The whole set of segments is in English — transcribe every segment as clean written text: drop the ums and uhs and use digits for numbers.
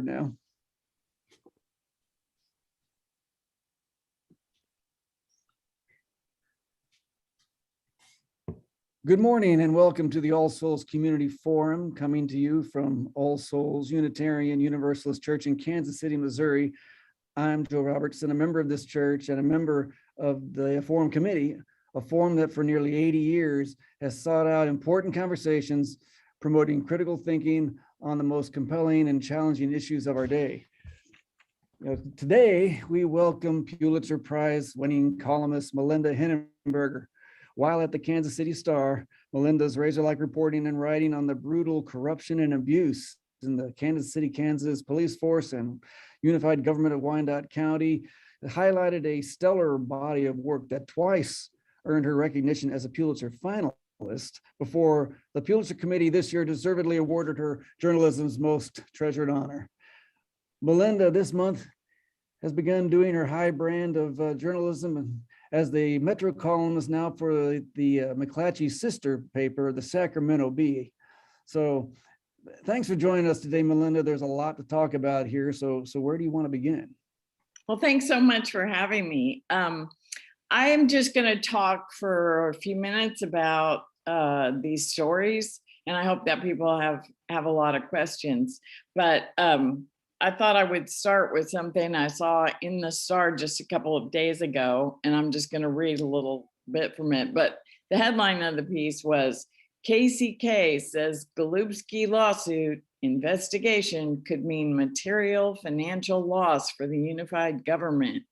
now. Good morning and welcome to the All Souls Community Forum, coming to you from All Souls Unitarian Universalist Church in Kansas City, Missouri. I'm Joe Robertson, a member of this church and a member of the Forum Committee, a forum that for nearly 80 years has sought out important conversations promoting critical thinking on the most compelling and challenging issues of our day. Today, we welcome Pulitzer Prize winning columnist Melinda Henneberger. While at the Kansas City Star, Melinda's razor-like reporting and writing on the brutal corruption and abuse in the Kansas City, Kansas police force and unified government of Wyandotte County highlighted a stellar body of work that twice earned her recognition as a Pulitzer finalist before the Pulitzer Committee this year deservedly awarded her journalism's most treasured honor. Melinda this month has begun doing her high brand of journalism and as the Metro columnist now for the McClatchy sister paper, the Sacramento Bee. So thanks for joining us today, Melinda. There's a lot to talk about here. So where do you want to begin? Well, thanks so much for having me. I am just going to talk for a few minutes about these stories, and I hope that people have a lot of questions. But I thought I would start with something I saw in the Star just a couple of days ago, and I'm just going to read a little bit from it. But the headline of the piece was, KCK says Golubsky lawsuit investigation could mean material financial loss for the unified government.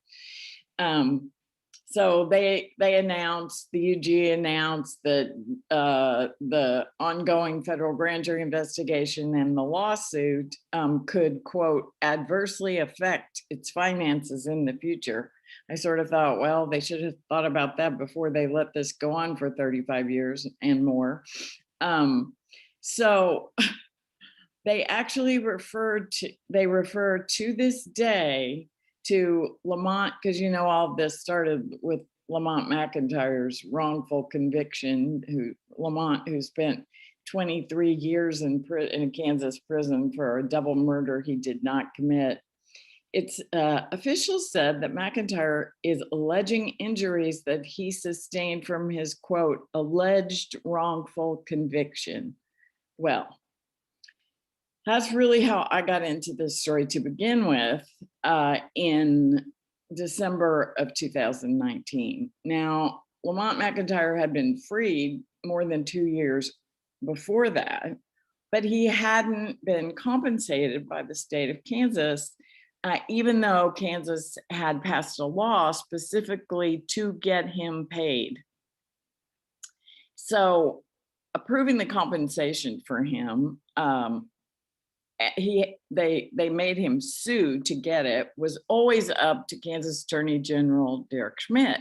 So they announced, the UG announced that the ongoing federal grand jury investigation and the lawsuit could, quote, adversely affect its finances in the future. I sort of thought, well, they should have thought about that before they let this go on for 35 years and more. So they actually refer to this day to Lamont, because you know all of this started with Lamont McIntyre's wrongful conviction, Lamont, who spent 23 years in a Kansas prison for a double murder he did not commit. It's officials said that McIntyre is alleging injuries that he sustained from his, quote, alleged wrongful conviction. Well, that's really how I got into this story to begin with in December of 2019. Now, Lamont McIntyre had been freed more than 2 years before that, but he hadn't been compensated by the state of Kansas, even though Kansas had passed a law specifically to get him paid. So approving the compensation for him, they made him sue to get it, was always up to Kansas Attorney General Derek Schmidt.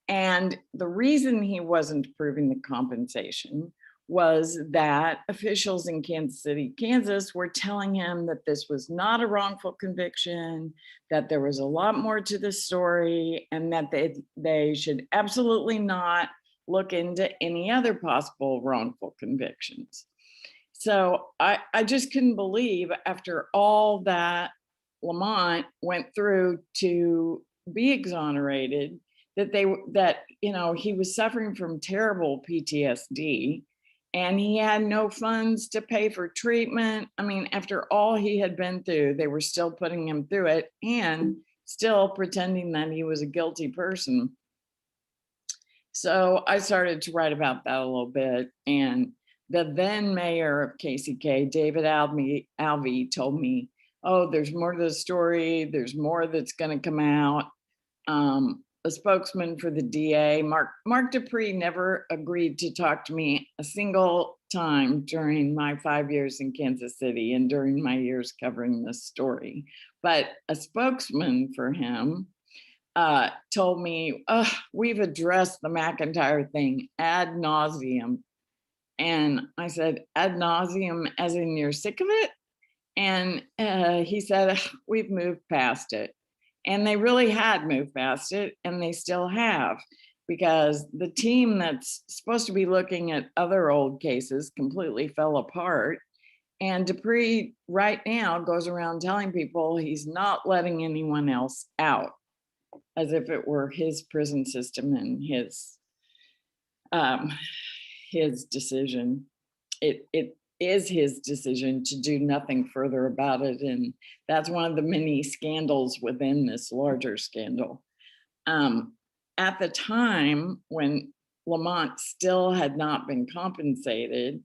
And the reason he wasn't approving the compensation was that officials in Kansas City, Kansas were telling him that this was not a wrongful conviction, that there was a lot more to the story, and that they should absolutely not look into any other possible wrongful convictions. So I just couldn't believe, after all that Lamont went through to be exonerated, that he was suffering from terrible PTSD and he had no funds to pay for treatment. I mean, after all he had been through, they were still putting him through it and still pretending that he was a guilty person. So I started to write about that a little bit, and the then mayor of KCK, David Alvey, told me, oh, there's more to the story. There's more that's going to come out. A spokesman for the DA, Mark Dupree, never agreed to talk to me a single time during my 5 years in Kansas City and during my years covering this story. But a spokesman for him told me, we've addressed the McIntyre thing ad nauseum. And I said, ad nauseum, as in you're sick of it? And he said, we've moved past it. And they really had moved past it, and they still have, because the team that's supposed to be looking at other old cases completely fell apart. And Dupree right now goes around telling people he's not letting anyone else out, as if it were his prison system and his decision. It is his decision to do nothing further about it. And that's one of the many scandals within this larger scandal. At the time when Lamont still had not been compensated,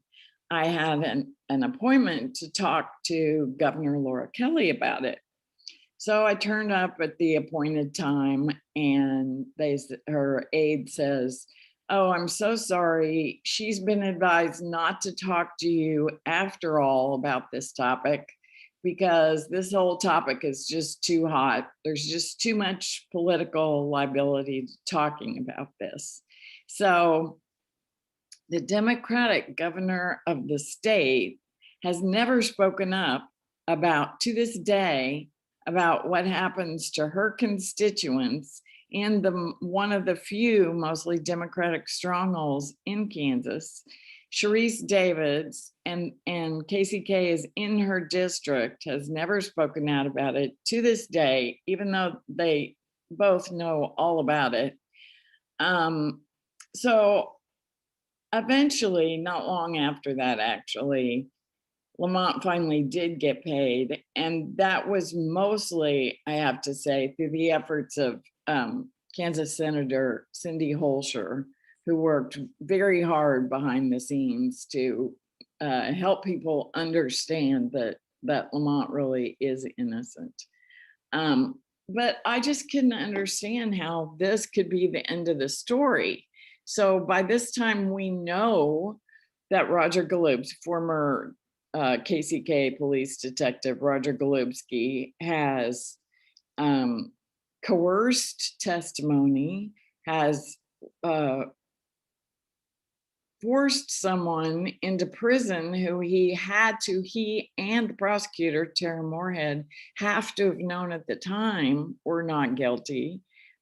I had an appointment to talk to Governor Laura Kelly about it. So I turned up at the appointed time, and her aide says, "Oh, I'm so sorry. She's been advised not to talk to you after all about this topic because this whole topic is just too hot. There's just too much political liability talking about this." So the Democratic governor of the state has never spoken up about, to this day, about what happens to her constituents in one of the few mostly Democratic strongholds in Kansas. Sharice Davids and KCK is in her district, has never spoken out about it to this day, even though they both know all about it. So eventually, not long after that, actually, Lamont finally did get paid. And that was mostly, I have to say, through the efforts of Kansas Senator Cindy Holscher, who worked very hard behind the scenes to help people understand that Lamont really is innocent. But I just couldn't understand how this could be the end of the story. So by this time, we know that Roger Golub's former KCK police detective, Roger Golubsky, has coerced testimony, has forced someone into prison who he and the prosecutor, Tara Moorhead, have to have known at the time were not guilty.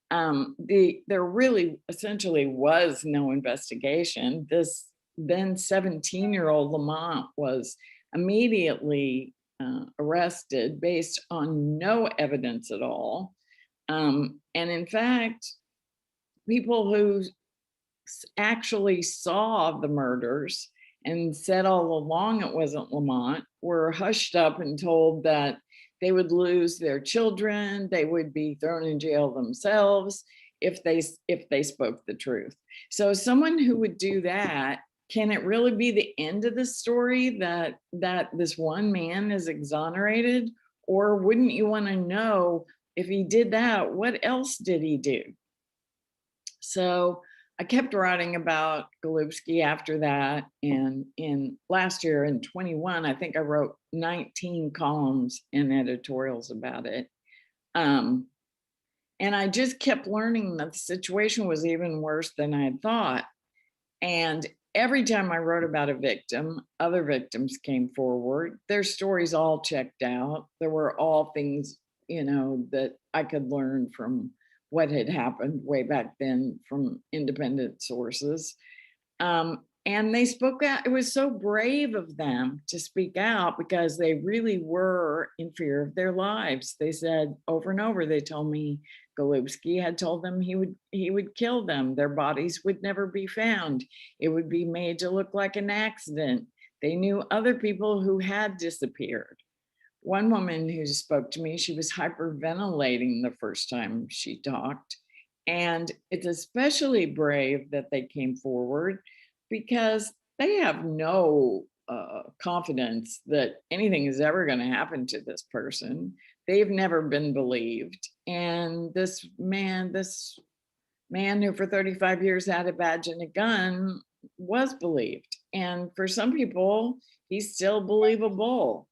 There really essentially was no investigation. This then 17-year-old Lamont was immediately arrested based on no evidence at all. And in fact, people who actually saw the murders and said all along it wasn't Lamont were hushed up and told that they would lose their children, they would be thrown in jail themselves if they spoke the truth. So someone who would do that, can it really be the end of the story that this one man is exonerated? Or wouldn't you want to know, if he did that, what else did he do? So I kept writing about Golubsky after that. And in last year in 21, I think I wrote 19 columns and editorials about it. And I just kept learning that the situation was even worse than I had thought. And every time I wrote about a victim, other victims came forward. Their stories all checked out. There were all things, that I could learn from what had happened way back then from independent sources. And they spoke out. It was so brave of them to speak out because they really were in fear of their lives. They said over and over, they told me Golubsky had told them he would kill them. Their bodies would never be found. It would be made to look like an accident. They knew other people who had disappeared. One woman who spoke to me, she was hyperventilating the first time she talked. And it's especially brave that they came forward because they have no confidence that anything is ever going to happen to this person. They've never been believed. And this man who for 35 years had a badge and a gun was believed. And for some people, he's still believable.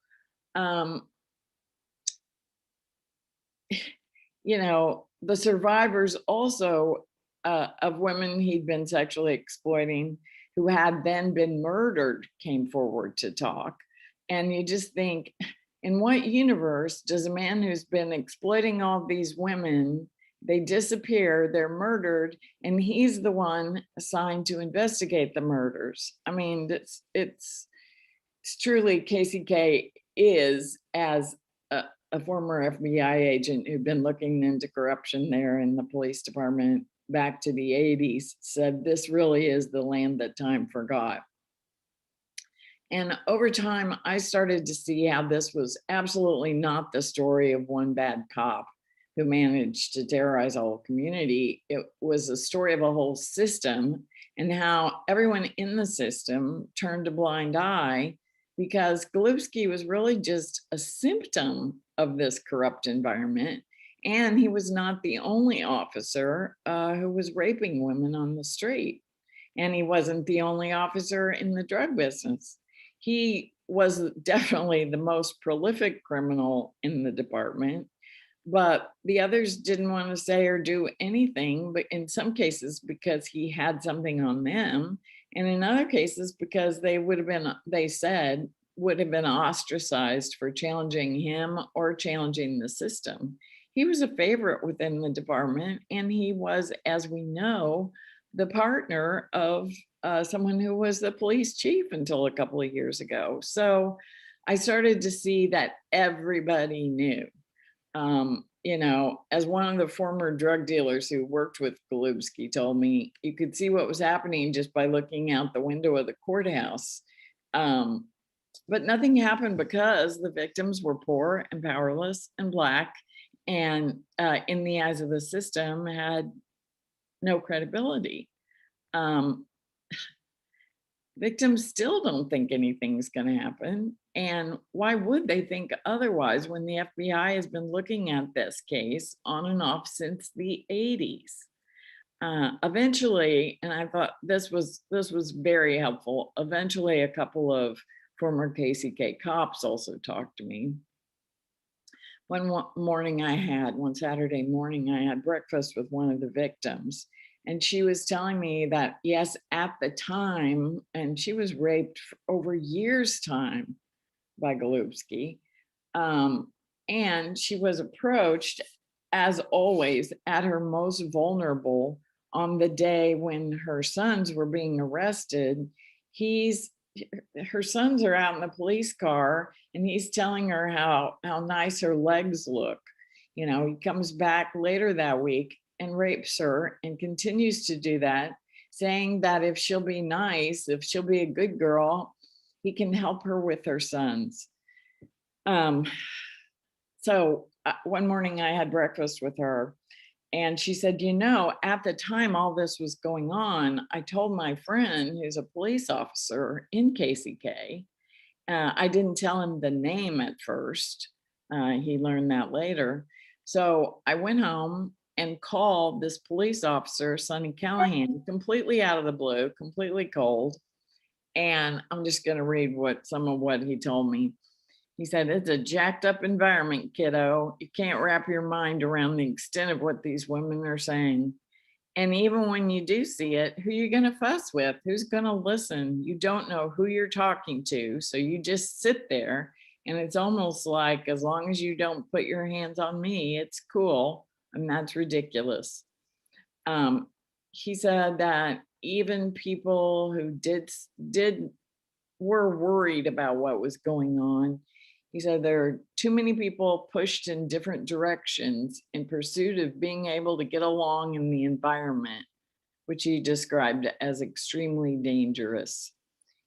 The survivors also of women he'd been sexually exploiting who had then been murdered came forward to talk. And you just think, in what universe does a man who's been exploiting all these women, they disappear, they're murdered, and he's the one assigned to investigate the murders? I mean, it's it's truly KCK is, as a former FBI agent who'd been looking into corruption there in the police department back to the 80s, said this really is the land that time forgot. And over time, I started to see how this was absolutely not the story of one bad cop who managed to terrorize a whole community. It was a story of a whole system, and how everyone in the system turned a blind eye because Golubsky was really just a symptom of this corrupt environment. And he was not the only officer who was raping women on the street. And he wasn't the only officer in the drug business. He was definitely the most prolific criminal in the department, but the others didn't want to say or do anything, but in some cases because he had something on them, and in other cases because they would have been, they said, would have been ostracized for challenging him or challenging the system. He was a favorite within the department, and he was, as we know, the partner of someone who was the police chief until a couple of years ago. So I started to see that everybody knew. You know, as one of the former drug dealers who worked with Golubsky told me, you could see what was happening just by looking out the window of the courthouse. But nothing happened because the victims were poor and powerless and Black, and in the eyes of the system had no credibility. Victims still don't think anything's going to happen. And why would they think otherwise when the FBI has been looking at this case on and off since the 80s? Eventually, and I thought this was very helpful. Eventually, a couple of former KCK cops also talked to me. One Saturday morning, I had breakfast with one of the victims, and she was telling me that, yes, at the time, and she was raped for over years' time by Golubsky, and she was approached, as always, at her most vulnerable on the day when her sons were being arrested. Her sons are out in the police car, and he's telling her how nice her legs look. You know, he comes back later that week and rapes her and continues to do that, saying that if she'll be nice, if she'll be a good girl, he can help her with her sons. So one morning I had breakfast with her, and she said, you know, at the time all this was going on, I told my friend who's a police officer in KCK, I didn't tell him the name at first. He learned that later. So I went home and called this police officer, Sonny Callahan, completely out of the blue, completely cold. And I'm just going to read some of what he told me. He said, it's a jacked up environment, kiddo. You can't wrap your mind around the extent of what these women are saying. And even when you do see it, who are you going to fuss with? Who's going to listen? You don't know who you're talking to. So you just sit there, and it's almost like, as long as you don't put your hands on me, it's cool. And that's ridiculous. He said that even people who were worried about what was going on. He said there are too many people pushed in different directions in pursuit of being able to get along in the environment, which he described as extremely dangerous.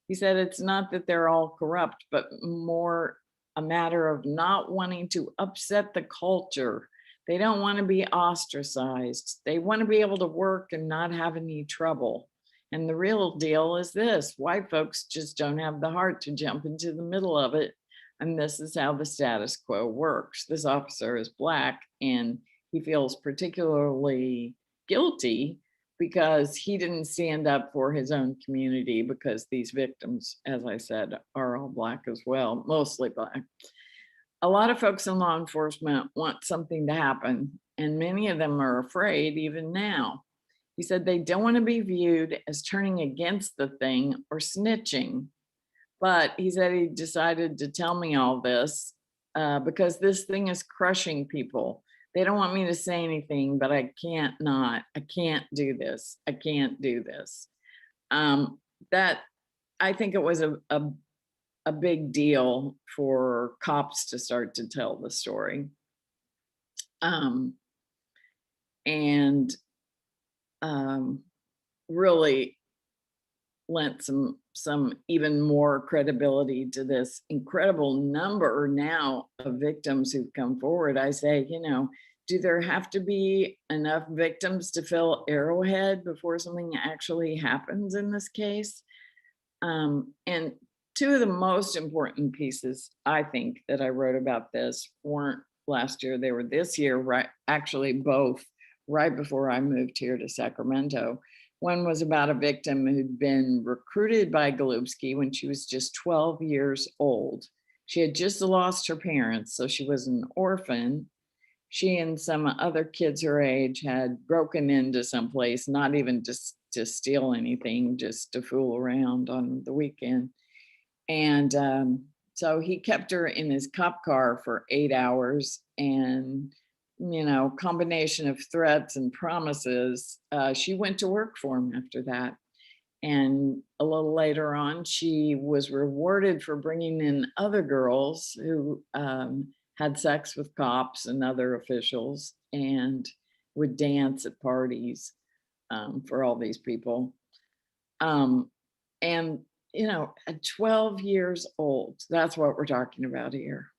He said it's not that they're all corrupt, but more a matter of not wanting to upset the culture. They don't want to be ostracized. They want to be able to work and not have any trouble. And the real deal is this: white folks just don't have the heart to jump into the middle of it. And this is how the status quo works. This officer is Black, and he feels particularly guilty because he didn't stand up for his own community, because these victims, as I said, are all Black as well, mostly Black. A lot of folks in law enforcement want something to happen, and many of them are afraid even now. He said they don't want to be viewed as turning against the thing or snitching. But he said he decided to tell me all this because this thing is crushing people. They don't want me to say anything, but I can't do this. I can't do this. That, I think it was a a big deal for cops to start to tell the story. And really lent some even more credibility to this incredible number now of victims who've come forward. I say, do there have to be enough victims to fill Arrowhead before something actually happens in this case? And two of the most important pieces, I think, that I wrote about this weren't last year, they were this year, right? Actually, both right before I moved here to Sacramento. One was about a victim who'd been recruited by Golubsky when she was just 12 years old. She had just lost her parents, so she was an orphan. She and some other kids her age had broken into some place, not even just to steal anything, just to fool around on the weekend. And so he kept her in his cop car for 8 hours, and combination of threats and promises, she went to work for him after that. And a little later on, she was rewarded for bringing in other girls who had sex with cops and other officials and would dance at parties for all these people. And at 12 years old, that's what we're talking about here.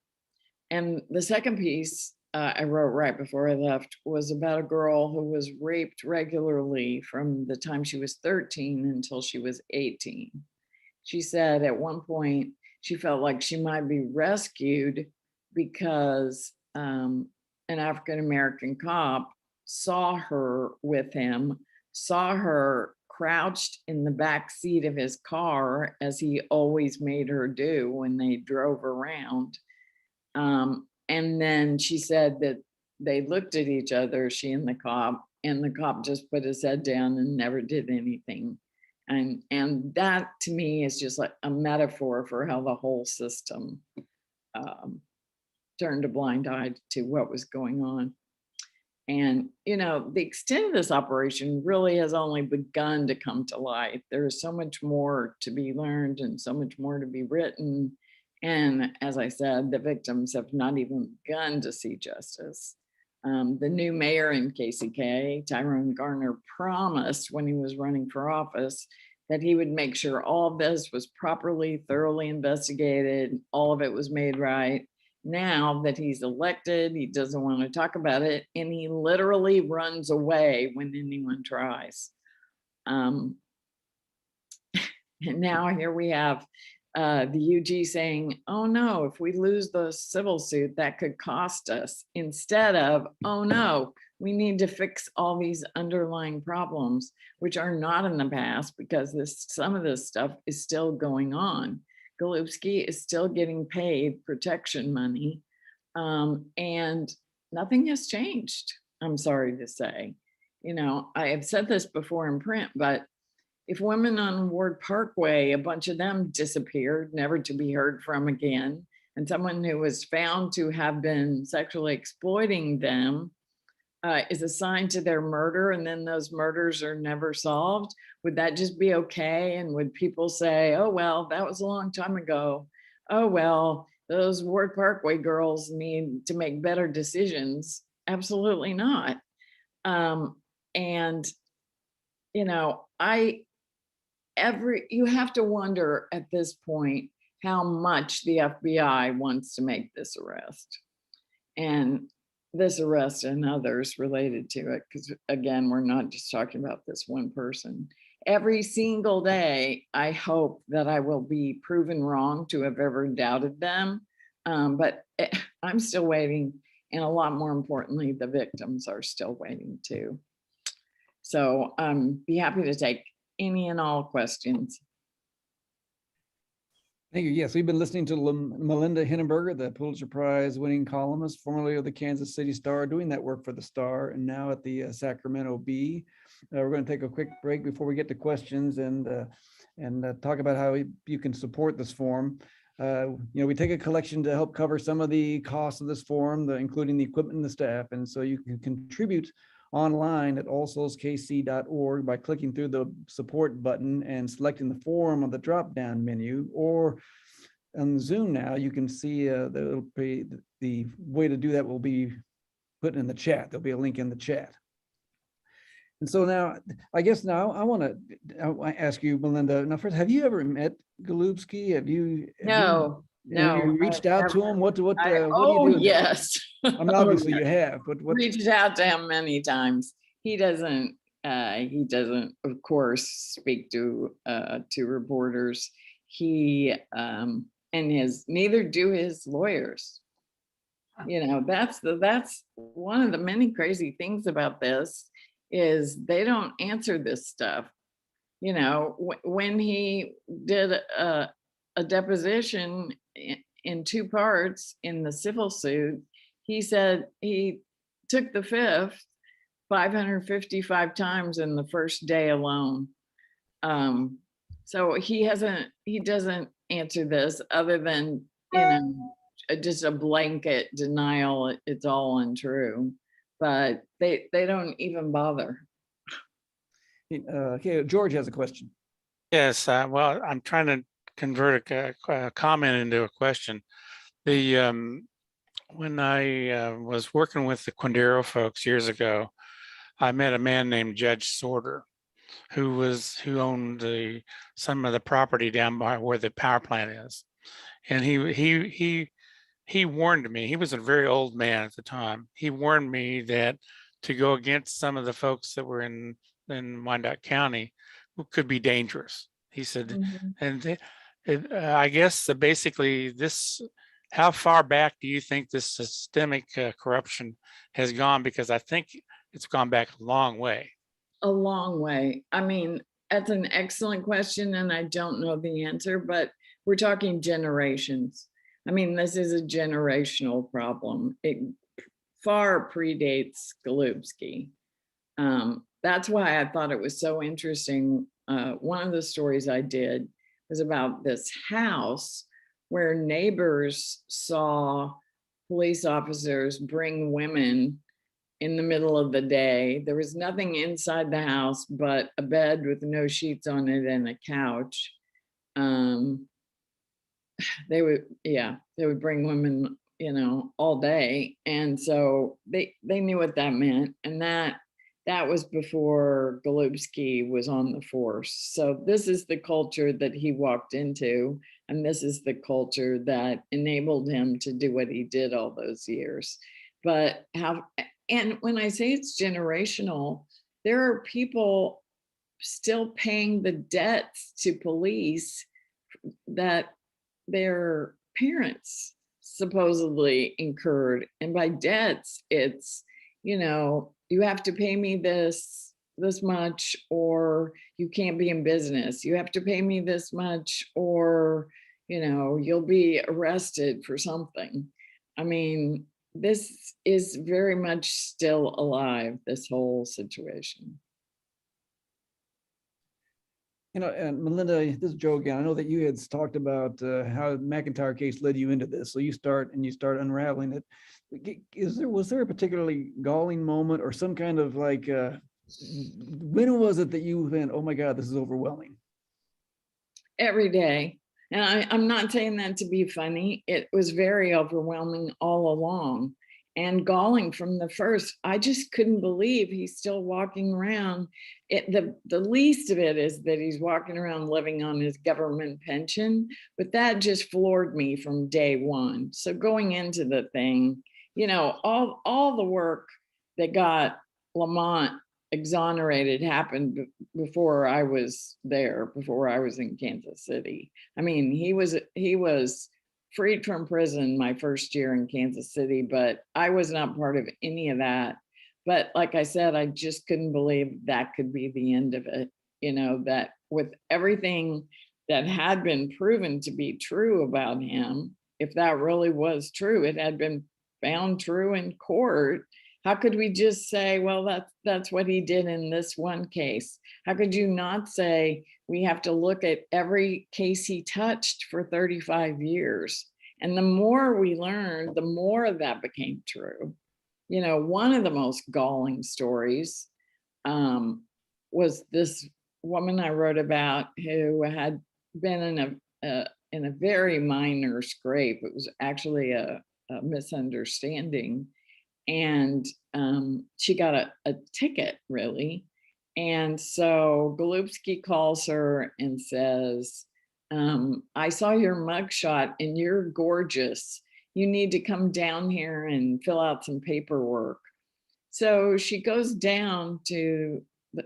And the second piece I wrote right before I left was about a girl who was raped regularly from the time she was 13 until she was 18. She said at one point she felt like she might be rescued because an African-American cop saw her with him, saw her crouched in the back seat of his car, as he always made her do when they drove around. And then she said that they looked at each other, she and the cop just put his head down and never did anything. And that to me is just like a metaphor for how the whole system turned a blind eye to what was going on. And, the extent of this operation really has only begun to come to light. There is so much more to be learned and so much more to be written. And as I said, the victims have not even begun to see justice. The new mayor in KCK, Tyrone Garner, promised when he was running for office that he would make sure all of this was properly, thoroughly investigated, all of it was made right. Now that he's elected, he doesn't want to talk about it, and he literally runs away when anyone tries. And now here we have the UG saying, oh no, if we lose the civil suit, that could cost us, instead of, oh no, we need to fix all these underlying problems, which are not in the past, because some of this stuff is still going on. Golubsky is still getting paid protection money, and nothing has changed, I'm sorry to say. I have said this before in print, but if women on Ward Parkway, a bunch of them disappeared, never to be heard from again, and someone who was found to have been sexually exploiting them is assigned to their murder, and then those murders are never solved, would that just be okay? And would people say, oh, well, that was a long time ago. Oh, well, those Ward Parkway girls need to make better decisions? Absolutely not. You have to wonder at this point how much the FBI wants to make this arrest. And this arrest and others related to it, because again, we're not just talking about this one person. Every single day, I hope that I will be proven wrong to have ever doubted them. But I'm still waiting. And a lot more importantly, the victims are still waiting too. So be happy to take any and all questions. Thank you. Yes, we've been listening to Melinda Henneberger, the Pulitzer Prize winning columnist, formerly of the Kansas City Star, doing that work for the Star, and now at the Sacramento Bee. We're going to take a quick break before we get to questions and talk about how you can support this forum. We take a collection to help cover some of the costs of this forum, including the equipment and the staff, and so you can contribute online at allsoulskc.org by clicking through the support button and selecting the forum on the drop-down menu, or on Zoom now, you can see there'll be the way to do that will be put in the chat. There'll be a link in the chat. And so now, I guess now I want to ask you, Melinda. Now, first, have you ever met Golubsky? Have you reached out to him? What do you do? Yes. I mean, obviously you have, but what? Reached out to him many times. He doesn't, of course, speak to reporters. He and neither do his lawyers. You know, that's one of the many crazy things about this is they don't answer this stuff. You know, when he did a deposition in two parts in the civil suit, he said he took the fifth 555 times in the first day alone. So he doesn't answer this other than, you know, just a blanket denial. It's all untrue, but they don't even bother. Okay, George has a question. Yes, well, I'm trying to convert a comment into a question. When I was working with the Quindaro folks years ago, I met a man named Judge Sorter, who owned some of the property down by where the power plant is, and he warned me. He was a very old man at the time. He warned me that to go against some of the folks that were in Wyandotte County could be dangerous. He said, and I guess basically this, how far back do you think this systemic corruption has gone? Because I think it's gone back a long way. A long way. I mean, that's an excellent question, and I don't know the answer, but we're talking generations. I mean, this is a generational problem. It far predates Golubsky. That's why I thought it was so interesting. One of the stories I did was about this house where neighbors saw police officers bring women in the middle of the day. There was nothing inside the house but a bed with no sheets on it and a couch. They would bring women, you know, all day. And so they knew what that meant. And that was before Golubsky was on the force. So this is the culture that he walked into, and this is the culture that enabled him to do what he did all those years. But and when I say it's generational, there are people still paying the debts to police that their parents supposedly incurred. And by debts, it's, you know, you have to pay me this much, or you can't be in business. You have to pay me this much, or, you know, you'll be arrested for something. I mean, this is very much still alive, this whole situation. You know, and Melinda, this is Joe again. I know that you had talked about how the McIntyre case led you into this. So you start unraveling it. Was there a particularly galling moment or some kind of like, when was it that you went, oh my God, this is overwhelming? Every day. And I'm not saying that to be funny. It was very overwhelming all along and galling from the first. I just couldn't believe he's still walking around. The least of it is that he's walking around living on his government pension, but that just floored me from day one. So going into the thing, you know, all the work that got Lamont exonerated happened before I was there, before I was in Kansas City. I mean, he was freed from prison my first year in Kansas City, but I was not part of any of that. But like I said, I just couldn't believe that could be the end of it. You know, that with everything that had been proven to be true about him, if that really was true, it had been found true in court. How could we just say, well, that's what he did in this one case? How could you not say we have to look at every case he touched for 35 years? And the more we learned, the more that became true. You know, one of the most galling stories was this woman I wrote about who had been in in a very minor scrape. It was actually a misunderstanding. And she got a ticket, really. And so Golubsky calls her and says, I saw your mugshot and you're gorgeous. You need to come down here and fill out some paperwork. So she goes down to,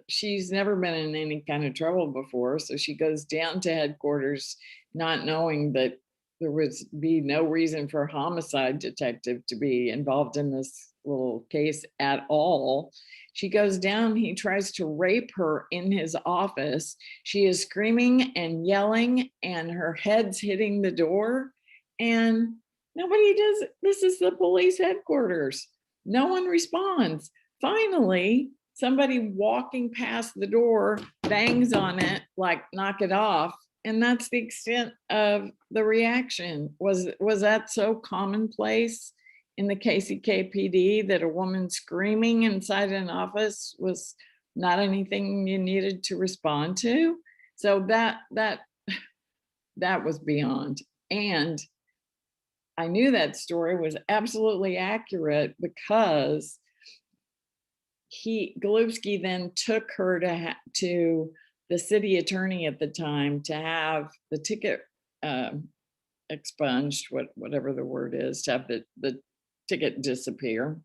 she's never been in any kind of trouble before. So she goes down to headquarters, not knowing that there would be no reason for a homicide detective to be involved in this little case at all. She goes down, he tries to rape her in his office. She is screaming and yelling and her head's hitting the door and nobody does. This is the police headquarters. No one responds. Finally, somebody walking past the door bangs on it, like knock it off. And that's the extent of the reaction. Was that so commonplace in the KCKPD that a woman screaming inside an office was not anything you needed to respond to? So that was beyond. And I knew that story was absolutely accurate because Golubsky then took her to the city attorney at the time to have the ticket expunged, whatever the word is, to have the ticket disappear.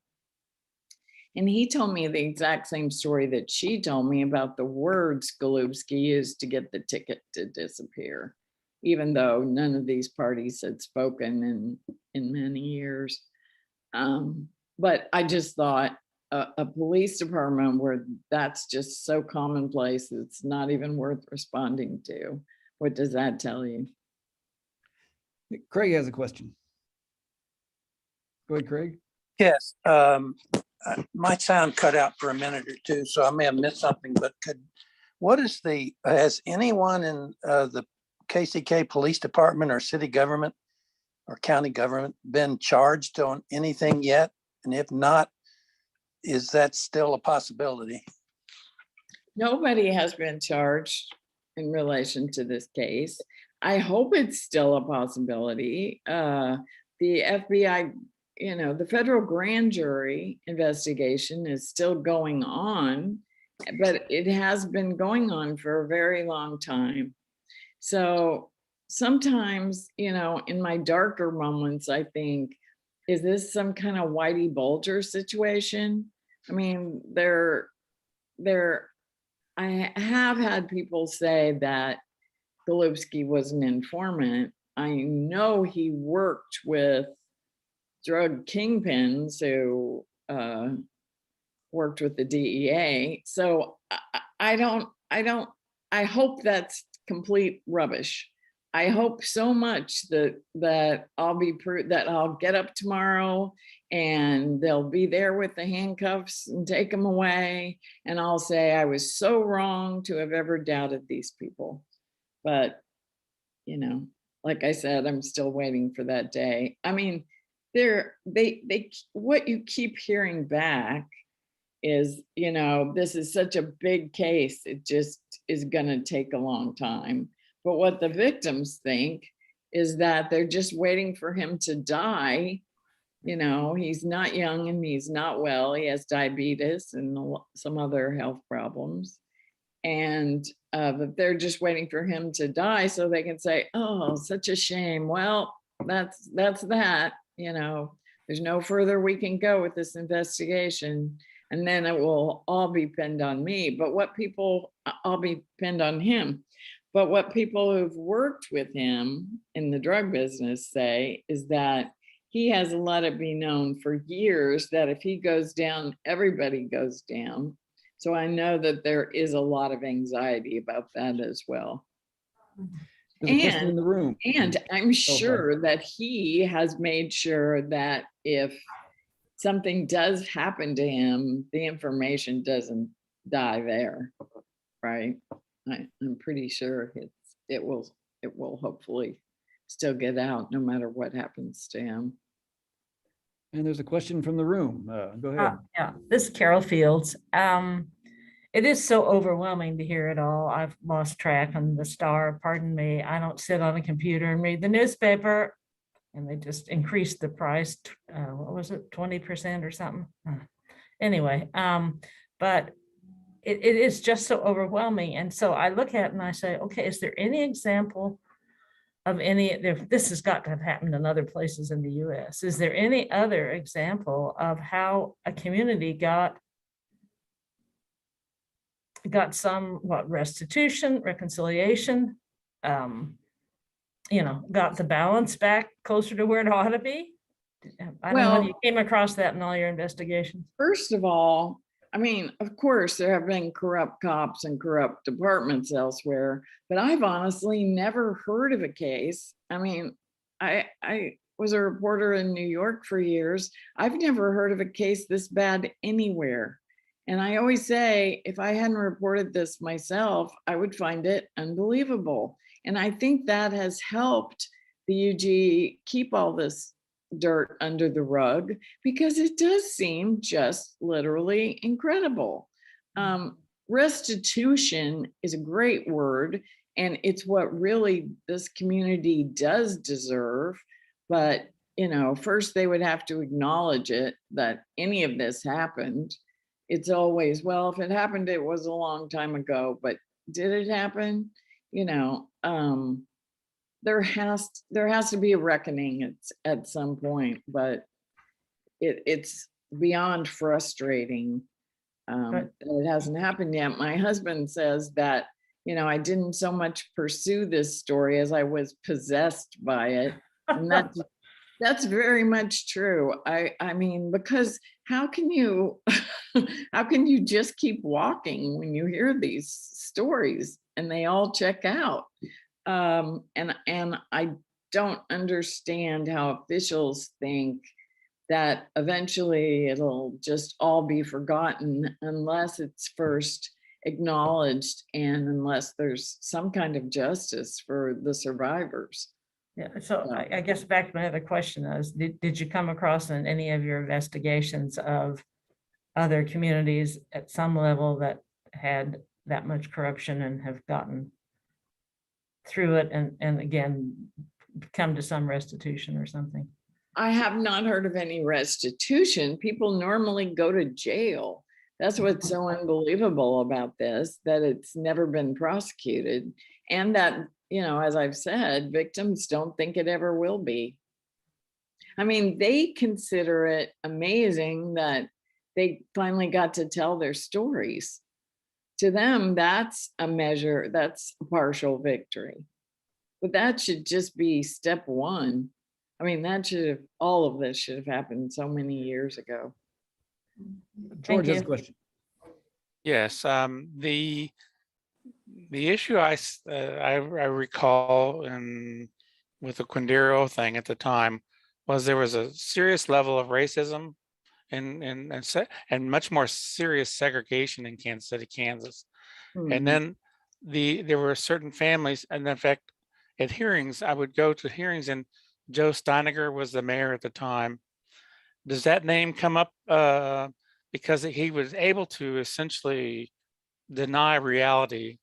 And he told me the exact same story that she told me about the words Golubsky used to get the ticket to disappear, even though none of these parties had spoken in many years. But I just thought a police department where that's just so commonplace, it's not even worth responding to. What does that tell you? Craig has a question. Go ahead, Craig. Yes, my sound cut out for a minute or two, so I may have missed something, but has anyone in the KCK Police Department or city government or county government been charged on anything yet? And if not, is that still a possibility? Nobody has been charged in relation to this case. I hope it's still a possibility. The FBI, the federal grand jury investigation is still going on, but it has been going on for a very long time. So sometimes, in my darker moments, I think, is this some kind of Whitey Bulger situation? I mean, I have had people say that Golubsky was an informant. I know he worked with drug kingpins who worked with the DEA. So I hope that's complete rubbish. I hope so much that I'll get up tomorrow and they'll be there with the handcuffs and take them away. And I'll say, I was so wrong to have ever doubted these people. But, like I said, I'm still waiting for that day. I mean, what you keep hearing back is, this is such a big case. It just is going to take a long time. But what the victims think is that they're just waiting for him to die. He's not young and he's not well. He has diabetes and some other health problems. And that they're just waiting for him to die so they can say, oh, such a shame. Well, that's that. There's no further we can go with this investigation. And then it will all be pinned on me. But I'll be pinned on him. But what people who've worked with him in the drug business say is that he has let it be known for years that if he goes down, everybody goes down. So I know that there is a lot of anxiety about that as well. There's a question in the room. And I'm sure that he has made sure that if something does happen to him, the information doesn't die there, right? I'm pretty sure it will hopefully still get out no matter what happens to him. And there's a question from the room. Go ahead. Yeah, this is Carol Fields. it is so overwhelming to hear it all. I've lost track on the Star, pardon me. I don't sit on a computer and read the newspaper. And they just increased the price, what was it, 20% or something? Anyway, but it is just so overwhelming. And so I look at it and I say, okay, is there any example of this has got to have happened in other places in the US. Is there any other example of how a community got some, restitution, reconciliation, got the balance back closer to where it ought to be? I don't know if you came across that in all your investigations. First of all, I mean, of course, there have been corrupt cops and corrupt departments elsewhere, but I've honestly never heard of a case. I mean, I was a reporter in New York for years. I've never heard of a case this bad anywhere. And I always say, if I hadn't reported this myself, I would find it unbelievable. And I think that has helped the UG keep all this dirt under the rug, because it does seem just literally incredible. Restitution is a great word, and it's what really this community does deserve. But, first they would have to acknowledge it, that any of this happened. It's always, well, if it happened, it was a long time ago, but did it happen? There has to be a reckoning at some point, but it's beyond frustrating that it hasn't happened yet. My husband says that, I didn't so much pursue this story as I was possessed by it. And that's very much true. I mean, because how can you just keep walking when you hear these stories and they all check out? And I don't understand how officials think that eventually it'll just all be forgotten unless it's first acknowledged and unless there's some kind of justice for the survivors. Yeah, so I guess back to my other question is, did you come across in any of your investigations of other communities at some level that had that much corruption and have gotten through it and again come to some restitution or something? I have not heard of any restitution. People normally go to jail. That's what's so unbelievable about this, that it's never been prosecuted, and that, as I've said, victims don't think it ever will be. I mean, they consider it amazing that they finally got to tell their stories. To them, that's a partial victory. But that should just be step one. I mean, all of this should have happened so many years ago. George has a you. question. Yes, the issue I recall with the Quindaro thing at the time was there was a serious level of racism and much more serious segregation in Kansas City, Kansas. And then there were certain families, and in fact, at hearings, I would go to hearings, and Joe Steiniger was the mayor at the time. Does that name come up because he was able to essentially deny reality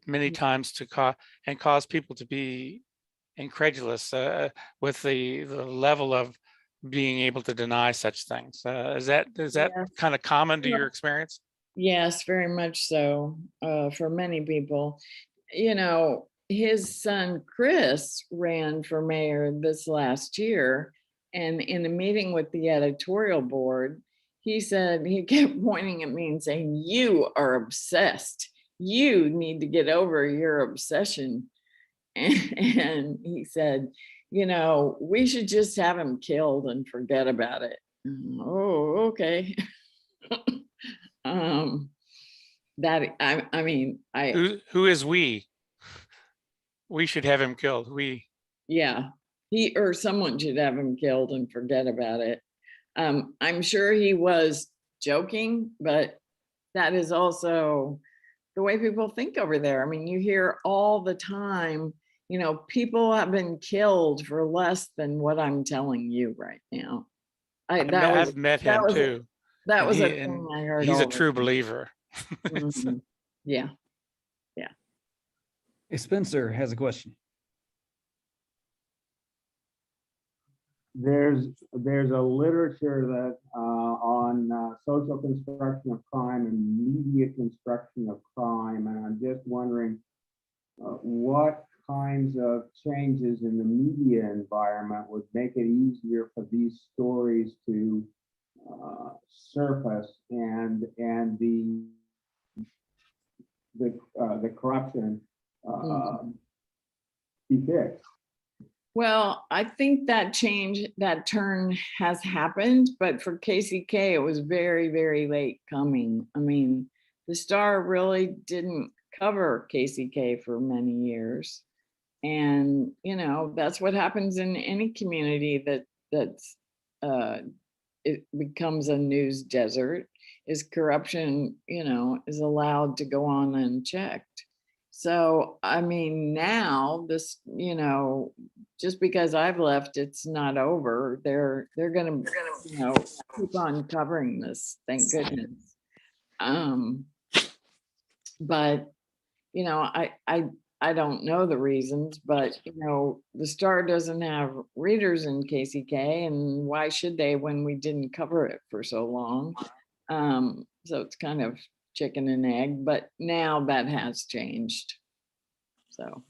many times to cause people to be incredulous with the level of being able to deny such things? Is that kind of common to your experience? Yes, very much so, for many people. His son Chris ran for mayor this last year, and in a meeting with the editorial board, he said, he kept pointing at me and saying, "You are obsessed. You need to get over your obsession." And he said, we should just have him killed and forget about it. Oh, okay. Who is we? We should have him killed. Yeah, he or someone should have him killed and forget about it. I'm sure he was joking, but that is also the way people think over there. I mean, you hear all the time, people have been killed for less than what I'm telling you right now. I've met him too. That was a and thing I heard. he's a true believer. Mhm. Yeah. Hey, Spencer has a question. There's a literature that on social construction of crime and media construction of crime, and I'm just wondering what kinds of changes in the media environment would make it easier for these stories to surface and the corruption be fixed. Well, I think that change, that turn has happened, but for KCK, it was very, very late coming. I mean, the Star really didn't cover KCK for many years. And, you know, that's what happens in any community that's it becomes a news desert, is corruption, you know, is allowed to go on unchecked. So, I mean, now this, you know, just because I've left, it's not over. They're gonna, you know, keep on covering this, thank goodness. But, you know, I don't know the reasons, but, you know, the Star doesn't have readers in KCK, and why should they when we didn't cover it for so long? So it's kind of chicken and egg, but now that has changed. So.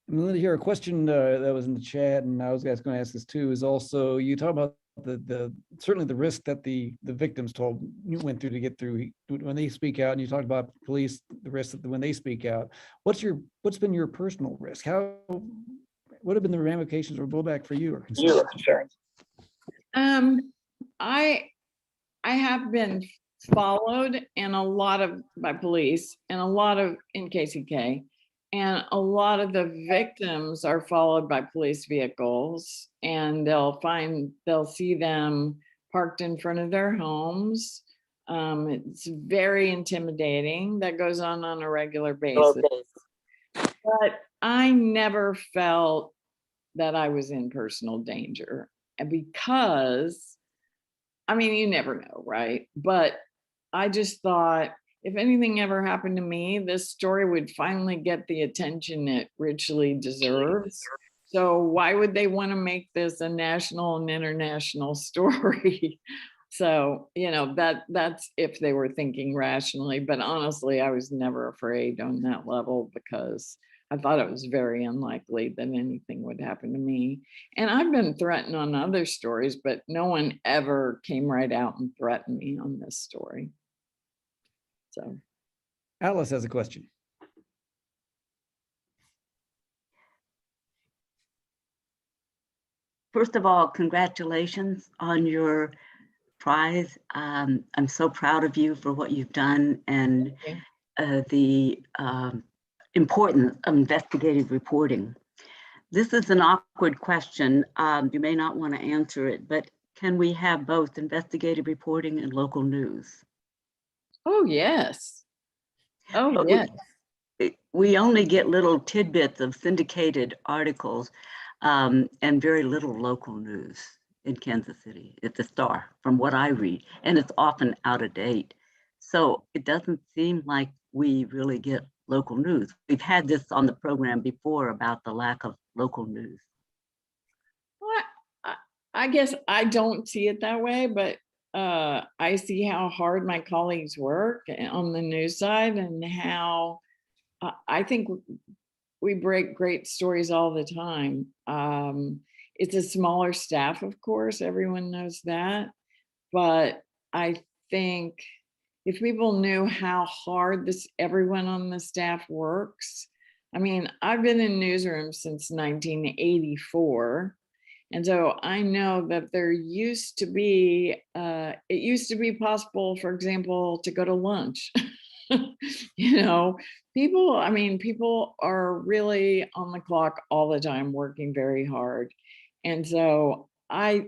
Melinda, here, a question that was in the chat, and I was going to ask this too, is also, you talk about the certainly the risk that the victims went through to get through when they speak out, and you talked about police, the risk that when they speak out. What's been your personal risk? What have been the ramifications or blowback for you or concerns? I have been followed and by police and a lot of in KCK. And a lot of the victims are followed by police vehicles, and they'll see them parked in front of their homes. It's very intimidating. That goes on a regular basis. But I never felt that I was in personal danger, and because, I mean, you never know, right? But I just thought, if anything ever happened to me, this story would finally get the attention it richly deserves. So why would they want to make this a national and international story? So, you know, that's if they were thinking rationally, but honestly, I was never afraid on that level because I thought it was very unlikely that anything would happen to me. And I've been threatened on other stories, but no one ever came right out and threatened me on this story. So Alice has a question. First of all, congratulations on your prize. I'm so proud of you for what you've done and the importance of investigative reporting. This is an awkward question. You may not want to answer it, but can we have both investigative reporting and local news? oh yes. Oh But yes. we only get little tidbits of syndicated articles and very little local news in Kansas City. It's a Star from what I read, and it's often out of date. So it doesn't seem like we really get local news. We've had this on the program before about the lack of local news. Well, I guess I don't see it that way, but I see how hard my colleagues work on the news side and how I think we break great stories all the time. It's a smaller staff, of course, everyone knows that. But I think if people knew how hard everyone on the staff works, I mean, I've been in newsrooms since 1984. And so I know that there used to be, it used to be possible, for example, to go to lunch. You know, people are really on the clock all the time, working very hard. And so I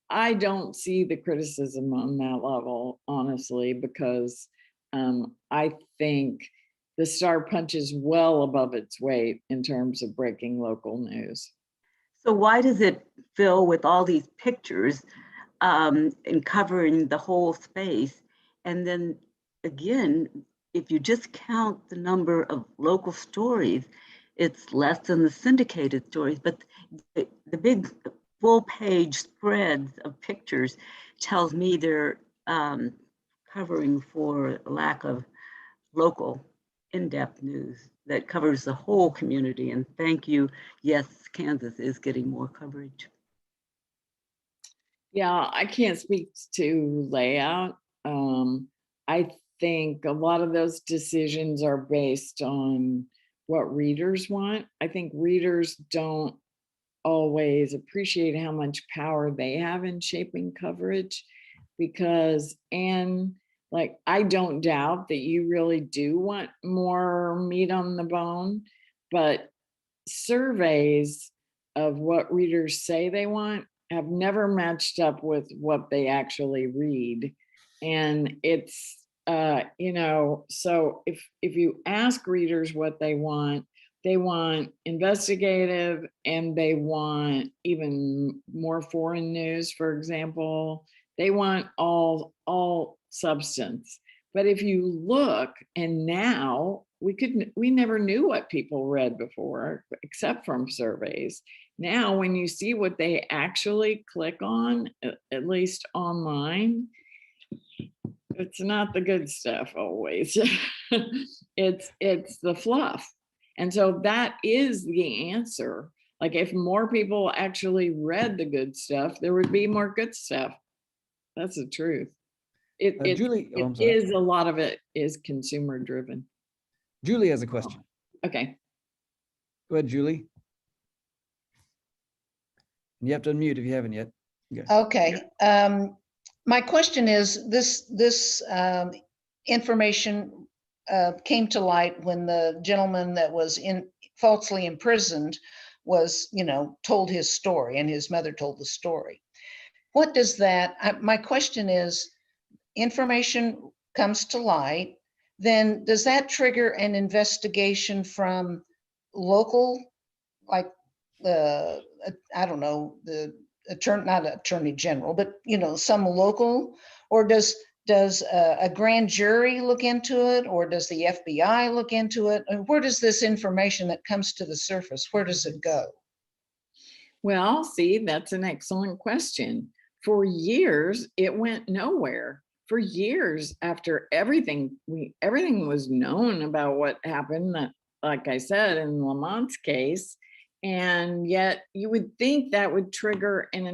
don't see the criticism on that level, honestly, because I think the Star punches well above its weight in terms of breaking local news. So why does it fill with all these pictures and covering the whole space And then again, if you just count the number of local stories, it's less than the syndicated stories, but the big full page spreads of pictures tells me they're covering for lack of local in-depth news that covers the whole community. And thank you. Yes, Kansas is getting more coverage. Yeah, I can't speak to layout. I think a lot of those decisions are based on what readers want. I think readers don't always appreciate how much power they have in shaping coverage because, and like, I don't doubt that you really do want more meat on the bone, but surveys of what readers say they want have never matched up with what they actually read. And it's, you know, so if you ask readers what they want investigative, and they want even more foreign news, for example. They want all substance. But if you look, and now we never knew what people read before, except from surveys. Now, when you see what they actually click on, at least online, it's not the good stuff always. It's the fluff. And so that is the answer. Like, if more people actually read the good stuff, there would be more good stuff. That's the truth. Julie, oh, I'm It sorry. is, a lot of it is consumer driven. Julie has a question. Okay. Go ahead, Julie. You have to unmute if you haven't yet. Okay. My question is, this information came to light when the gentleman that was falsely imprisoned was, told his story, and his mother told the story. What does that, my question is, information comes to light, then does that trigger an investigation from local, like the, I don't know, the attorney, not attorney general, but some local, or does a grand jury look into it, or does the FBI look into it? And where does this information that comes to the surface, where does it go? Well, see, that's an excellent question. For years, it went nowhere. For years, after everything was known about what happened, that, like I said, in Lamont's case, and yet you would think that would trigger an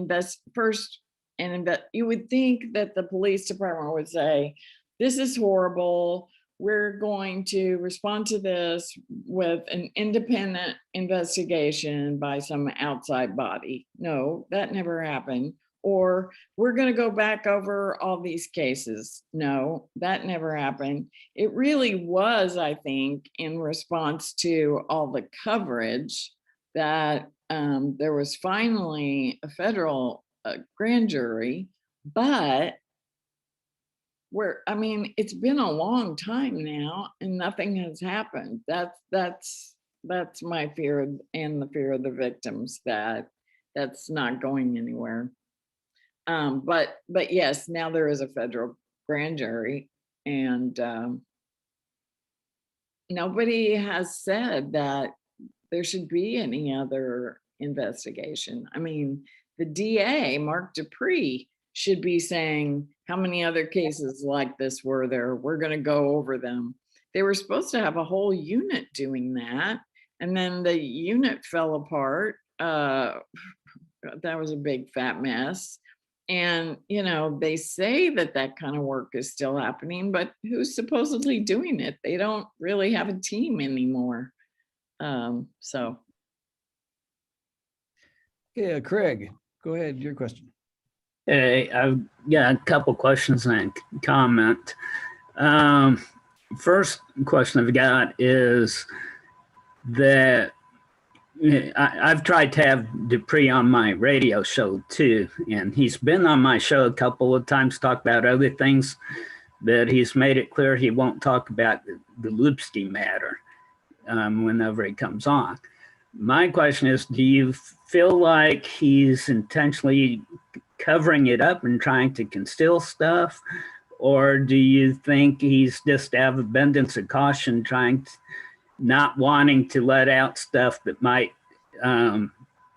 you would think that the police department would say, this is horrible. We're going to respond to this with an independent investigation by some outside body. No, that never happened. Or we're going to go back over all these cases. No, that never happened. It really was, I think, in response to all the coverage that there was finally a federal grand jury, but it's been a long time now and nothing has happened. That's my fear, and the fear of the victims, that's not going anywhere. But yes, now there is a federal grand jury, and nobody has said that there should be any other investigation. I mean, the DA, Mark Dupree, should be saying, how many other cases like this were there? We're going to go over them. They were supposed to have a whole unit doing that, and then the unit fell apart. That was a big fat mess. And, they say that kind of work is still happening, but who's supposedly doing it? They don't really have a team anymore. So. Yeah, Craig, go ahead, your question. Hey, I've got a couple questions and a comment. First question I've got is that I've tried to have Dupree on my radio show too, and he's been on my show a couple of times, talk about other things, but he's made it clear he won't talk about the Lubsky matter whenever he comes on. My question is, do you feel like he's intentionally covering it up and trying to conceal stuff, Or do you think he's just out of abundance of caution, not wanting to let out stuff that might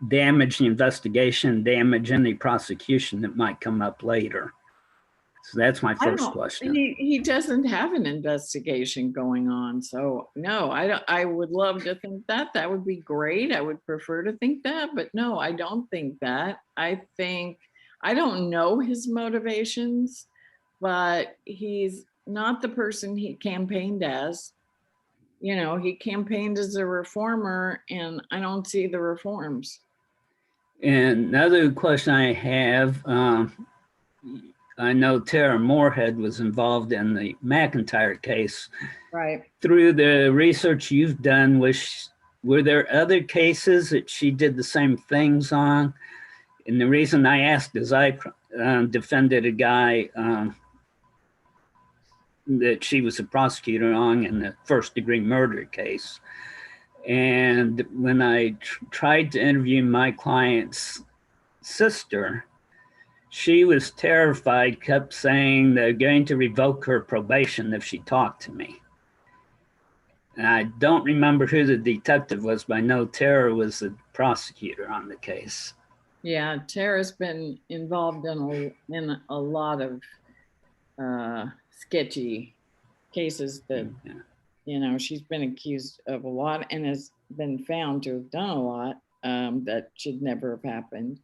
damage the investigation, damage any prosecution that might come up later? So that's my first question. He doesn't have an investigation going on. So no, I would love to think that. That would be great. I would prefer to think that, but no, I don't think that. I don't know his motivations, but he's not the person he campaigned as. You know, he campaigned as a reformer, and I don't see the reforms. And another question I have, I know Tara Moorhead was involved in the McIntyre case. Right. Through the research you've done, were there other cases that she did the same things on? And the reason I asked is I defended a guy that she was a prosecutor on in the first-degree murder case. And when I tried to interview my client's sister, she was terrified, kept saying they're going to revoke her probation if she talked to me. And I don't remember who the detective was, but I know Tara was the prosecutor on the case. Yeah, Tara's been involved in a lot of sketchy cases that, you know, she's been accused of a lot and has been found to have done a lot that should never have happened.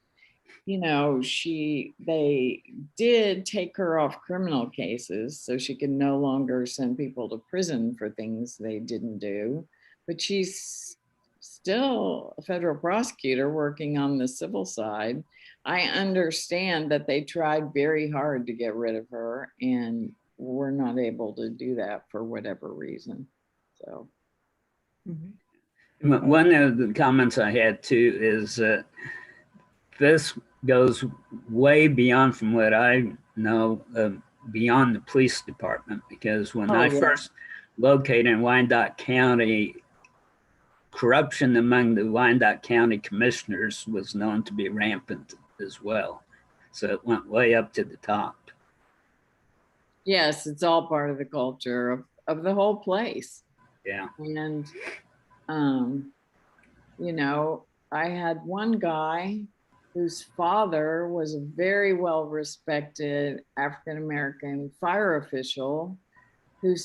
You know, they did take her off criminal cases so she could no longer send people to prison for things they didn't do, but she's still a federal prosecutor working on the civil side. I understand that they tried very hard to get rid of her and were not able to do that for whatever reason. So. One of the comments I had too is that this goes way beyond from what I know, beyond the police department, because when I first located in Wyandotte County, corruption among the Wyandotte County commissioners was known to be rampant as well. So it went way up to the top. Yes, it's all part of the culture of the whole place. Yeah. And, you know, I had one guy whose father was a very well-respected African-American fire official who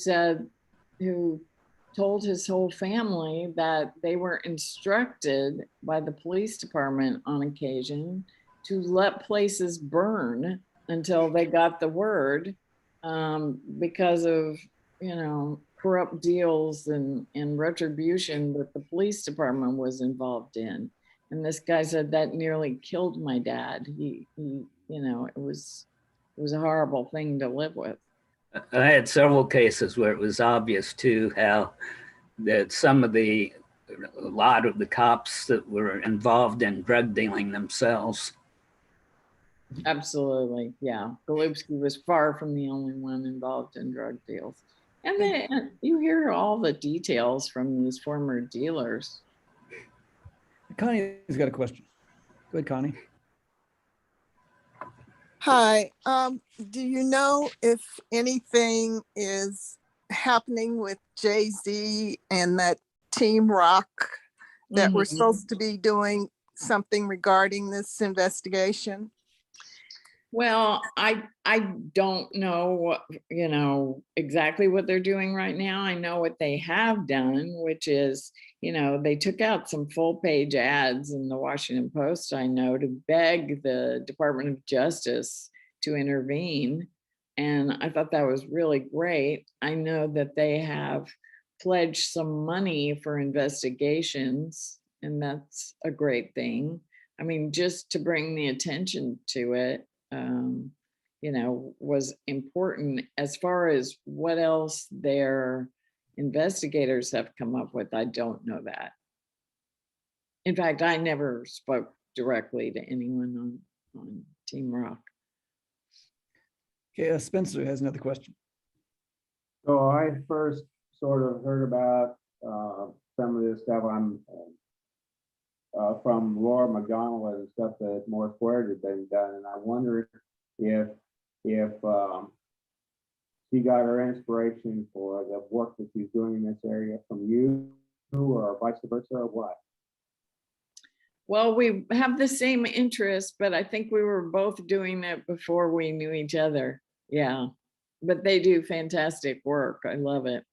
told his whole family that they were instructed by the police department on occasion to let places burn until they got the word, because of, you know, corrupt deals and retribution that the police department was involved in. And this guy said that nearly killed my dad. He you know, it was a horrible thing to live with. I had several cases where it was obvious too how that a lot of the cops that were involved in drug dealing themselves. Absolutely, yeah. Golubsky was far from the only one involved in drug deals. And you hear all the details from these former dealers. Connie's got a question. Go ahead, Connie. Hi, do you know if anything is happening with Jay-Z and that Team Rock that we're supposed to be doing something regarding this investigation? Well, I don't know what, you know, exactly what they're doing right now. I know what they have done, which is, you know, they took out some full page ads in the Washington Post, I know, to beg the Department of Justice to intervene. And I thought that was really great. I know that they have pledged some money for investigations, and that's a great thing. I mean, just to bring the attention to it, you know, was important. As far as what else their investigators have come up with, I don't know that. In fact, I never spoke directly to anyone on Team Rock. Okay, Spencer has another question. So I first sort of heard about some of this stuff from Laura McDonald and stuff that more squared had been done, and I wonder if she got her inspiration for the work that she's doing in this area from you, or vice versa, or what? Well, we have the same interest, but I think we were both doing it before we knew each other. Yeah, but they do fantastic work. I love it.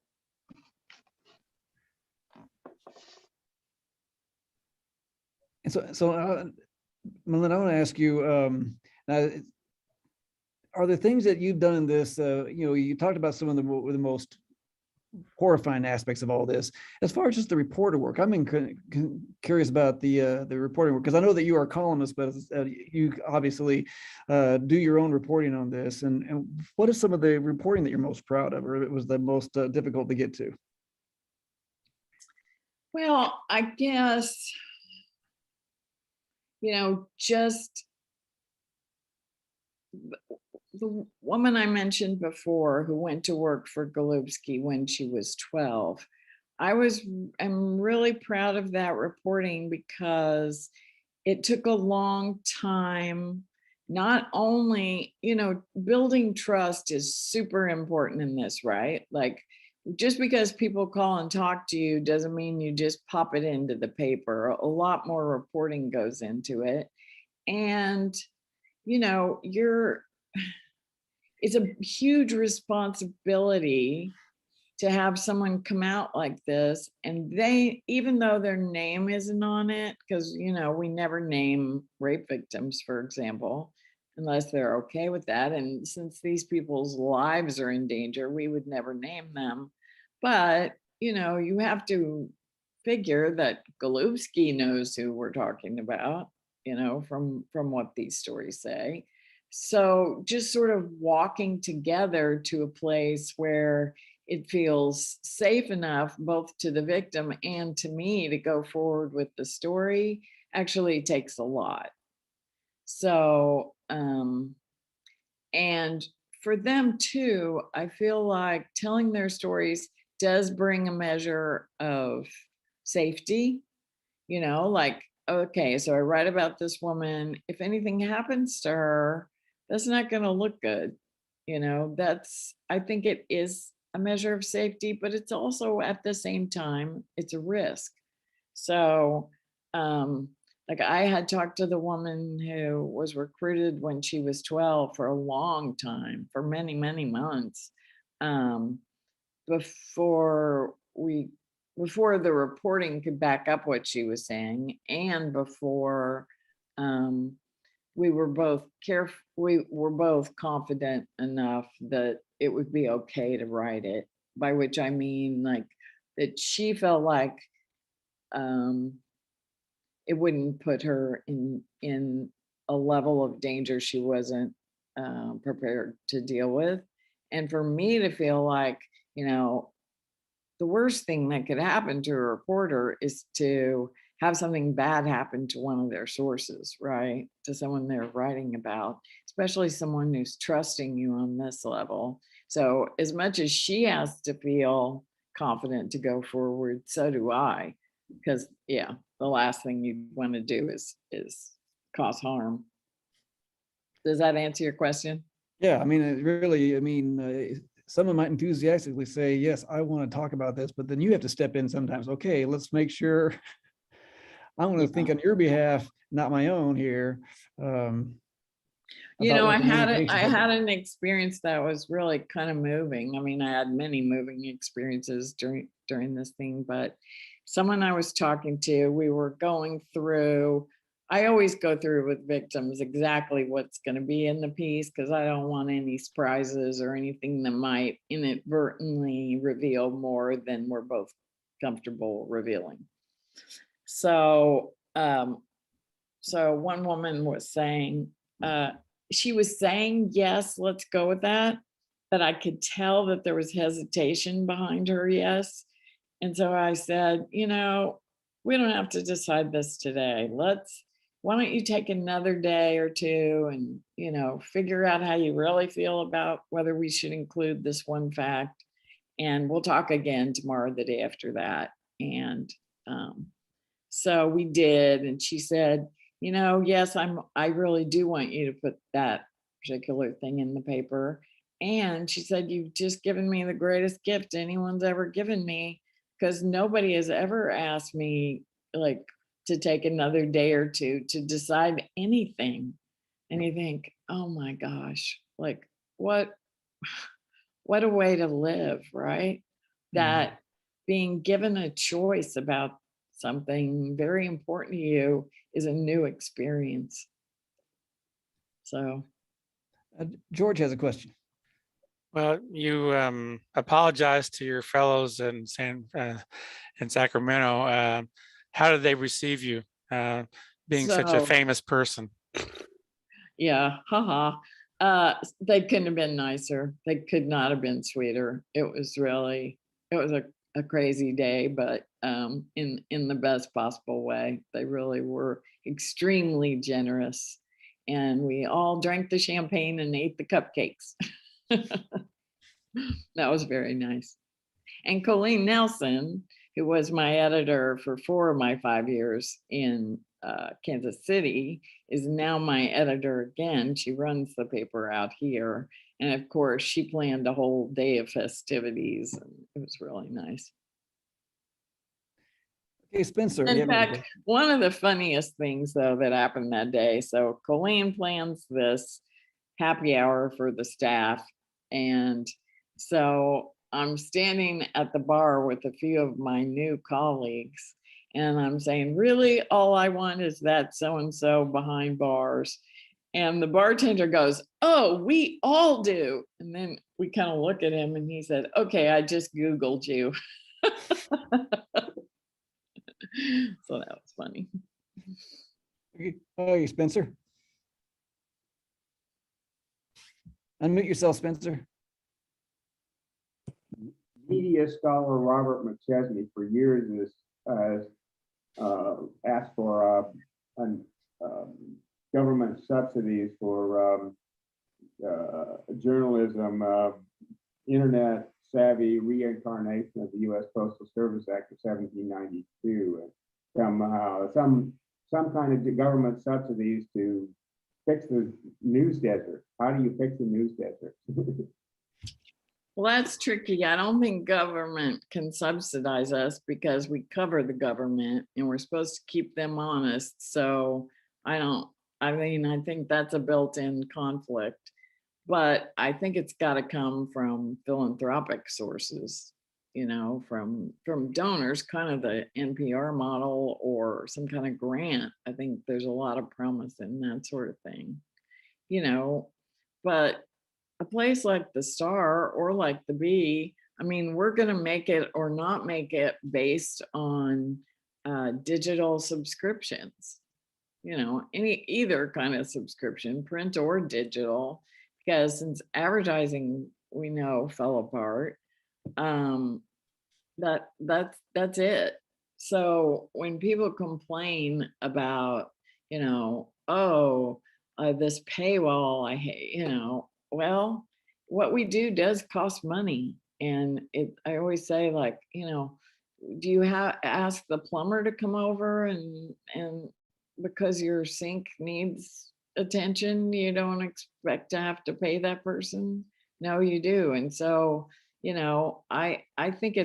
And so Melinda, I want to ask you, now, are there things that you've done in this, you talked about some of the most horrifying aspects of all this. As far as just the reporter work, I'm curious about the reporting work, because I know that you are a columnist, but you obviously do your own reporting on this. And what is some of the reporting that you're most proud of, or it was the most difficult to get to? Well, I guess, just the woman I mentioned before who went to work for Golubsky when she was 12. I'm really proud of that reporting because it took a long time. Not only, building trust is super important in this, right? Like, just because people call and talk to you doesn't mean you just pop it into the paper. A lot more reporting goes into it. And, it's a huge responsibility to have someone come out like this, and they, even though their name isn't on it, because we never name rape victims, for example, unless they're okay with that. And since these people's lives are in danger, we would never name them. But you have to figure that Golubsky knows who we're talking about, from what these stories say. So just sort of walking together to a place where it feels safe enough both to the victim and to me to go forward with the story actually takes a lot. So, and for them too, I feel like telling their stories does bring a measure of safety, like, okay, so I write about this woman. If anything happens to her, that's not going to look good. I think it is a measure of safety, but it's also at the same time, it's a risk. So, like, I had talked to the woman who was recruited when she was 12 for a long time, for many, many months, before the reporting could back up what she was saying, and before we were both confident enough that it would be okay to write it, by which I mean, like, that she felt like it wouldn't put her in a level of danger she wasn't prepared to deal with. And for me to feel like, the worst thing that could happen to a reporter is to have something bad happen to one of their sources, right? To someone they're writing about, especially someone who's trusting you on this level. So as much as she has to feel confident to go forward, so do I, because the last thing you want to do is cause harm. Does that answer your question? Yeah, I mean, it really, someone might enthusiastically say, yes, I want to talk about this, but then you have to step in sometimes. Okay, let's make sure I want to think on your behalf, not my own here. I had an experience that was really kind of moving. I mean, I had many moving experiences during this thing, but someone I was talking to, we were going through, I always go through with victims exactly what's going to be in the piece, because I don't want any surprises or anything that might inadvertently reveal more than we're both comfortable revealing. So, one woman was saying, she was saying, yes, let's go with that. But I could tell that there was hesitation behind her yes. And so I said, we don't have to decide this today. Why don't you take another day or two and, figure out how you really feel about whether we should include this one fact. And we'll talk again tomorrow, the day after that. And so we did. And she said, yes, I really do want you to put that particular thing in the paper. And she said, you've just given me the greatest gift anyone's ever given me, because nobody has ever asked me like to take another day or two to decide anything. And you think, oh my gosh, like what a way to live, right? That being given a choice about something very important to you is a new experience. So George has a question. Well, you apologized to your fellows in Sacramento. How did they receive you, being such a So- famous person? Yeah, haha. They couldn't have been nicer. They could not have been sweeter. It was a crazy day, but in the best possible way. They really were extremely generous, and we all drank the champagne and ate the cupcakes. That was very nice. And Colleen Nelson, who was my editor for 4 of my 5 years in Kansas City, is now my editor again. She runs the paper out here. And of course, she planned a whole day of festivities, and it was really nice. Okay, Spencer. In fact, one of the funniest things, though, that happened that day, so Colleen plans this happy hour for the staff. And so I'm standing at the bar with a few of my new colleagues, and I'm saying, really, all I want is that so-and-so behind bars. And the bartender goes, oh, we all do. And then we kind of look at him and he said, okay, I just Googled you. So that was funny. Hey, Spencer. Unmute yourself, Spencer. Media scholar Robert McChesney for years has asked for government subsidies for journalism, internet savvy reincarnation of the U.S. Postal Service Act of 1792, and some kind of government subsidies to fix the news desert. How do you fix the news desert? Well, that's tricky. I don't think government can subsidize us because we cover the government and we're supposed to keep them honest. So I think that's a built-in conflict, but I think it's got to come from philanthropic sources, from donors, kind of the NPR model or some kind of grant. I think there's a lot of promise in that sort of thing, but a place like the Star or like the Bee, we're going to make it or not make it based on digital subscriptions, either kind of subscription, print or digital, because since advertising, we know, fell apart, that's it. So when people complain about, this paywall, I hate, well, what we do does cost money. And I always say, like, do you ask the plumber to come over and because your sink needs attention, you don't expect to have to pay that person? No, you do. And so, I think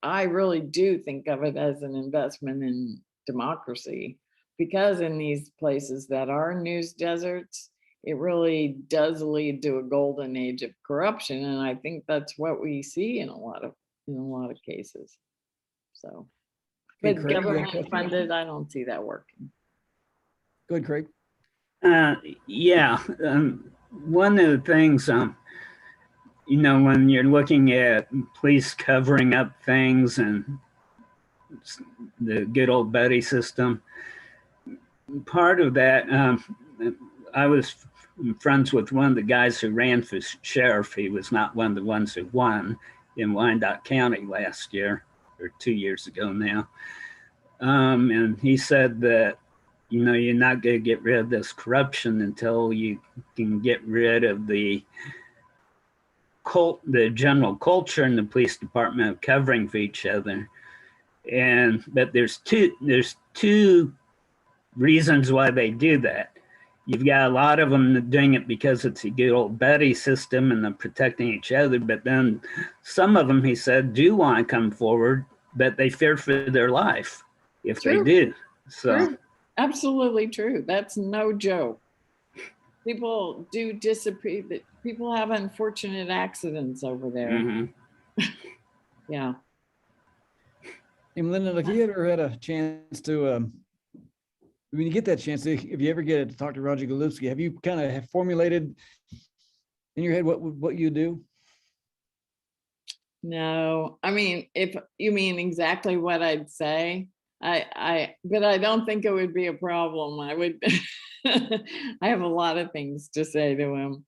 I really do think of it as an investment in democracy, because in these places that are news deserts, it really does lead to a golden age of corruption. And I think that's what we see in a lot of cases. So, but Craig, government funded, I don't see that working. Go ahead, Craig. Yeah, one of the things, when you're looking at police covering up things and the good old buddy system, part of that, I was friends with one of the guys who ran for sheriff. He was not one of the ones who won in Wyandotte County last year, or 2 years ago now. And he said that, you're not going to get rid of this corruption until you can get rid of the general culture in the police department of covering for each other. But there's two reasons why they do that. you've got a lot of them doing it because it's a good old buddy system and they're protecting each other. But then some of them, he said, do want to come forward, but they fear for their life if they True. do. So, True. Absolutely true. That's no joke. People do disappear. People have unfortunate accidents over there. mhm. Yeah. Hey, Melinda, have you ever had a chance to, when you get that chance, if you ever get it to talk to Roger Golubsky, have you kind of formulated in your head what you do? No, I mean, if you mean exactly what I'd say, but I don't think it would be a problem. I would, I have a lot of things to say to him.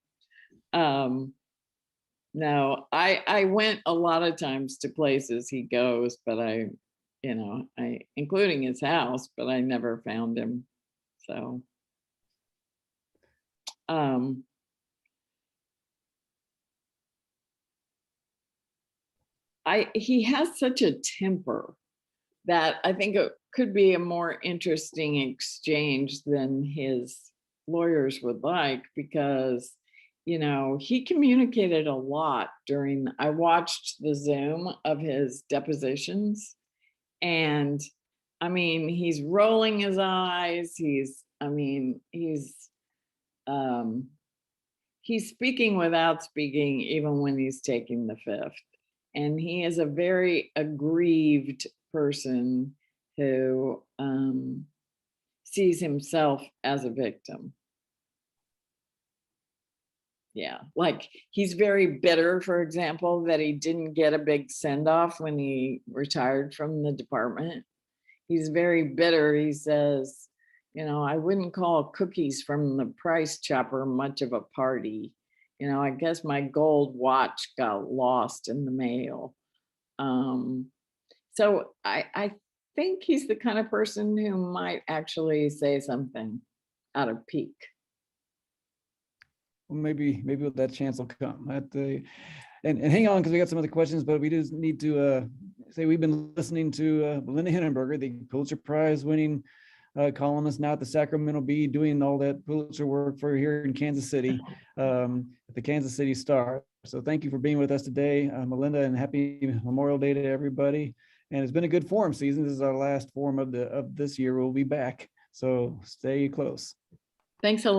No, I went a lot of times to places he goes, but including his house, but I never found him. So, he has such a temper that I think it could be a more interesting exchange than his lawyers would like, because he communicated a lot I watched the Zoom of his depositions, and I mean, he's rolling his eyes. He's speaking without speaking, even when he's taking the fifth. And he is a very aggrieved person who sees himself as a victim. Yeah, like he's very bitter, for example, that he didn't get a big send-off when he retired from the department. He's very bitter. He says, I wouldn't call cookies from the price chopper much of a party. I guess my gold watch got lost in the mail. So I think he's the kind of person who might actually say something out of pique. Well, maybe that chance will come. And hang on, because we got some other questions, but we just need to say we've been listening to Melinda Henneberger, the Pulitzer Prize winning columnist now at the Sacramento Bee, doing all that Pulitzer work for here in Kansas City, at the Kansas City Star. So thank you for being with us today, Melinda, and happy Memorial Day to everybody. And it's been a good forum season. This is our last forum of this year. We'll be back. So stay close. Thanks a lot.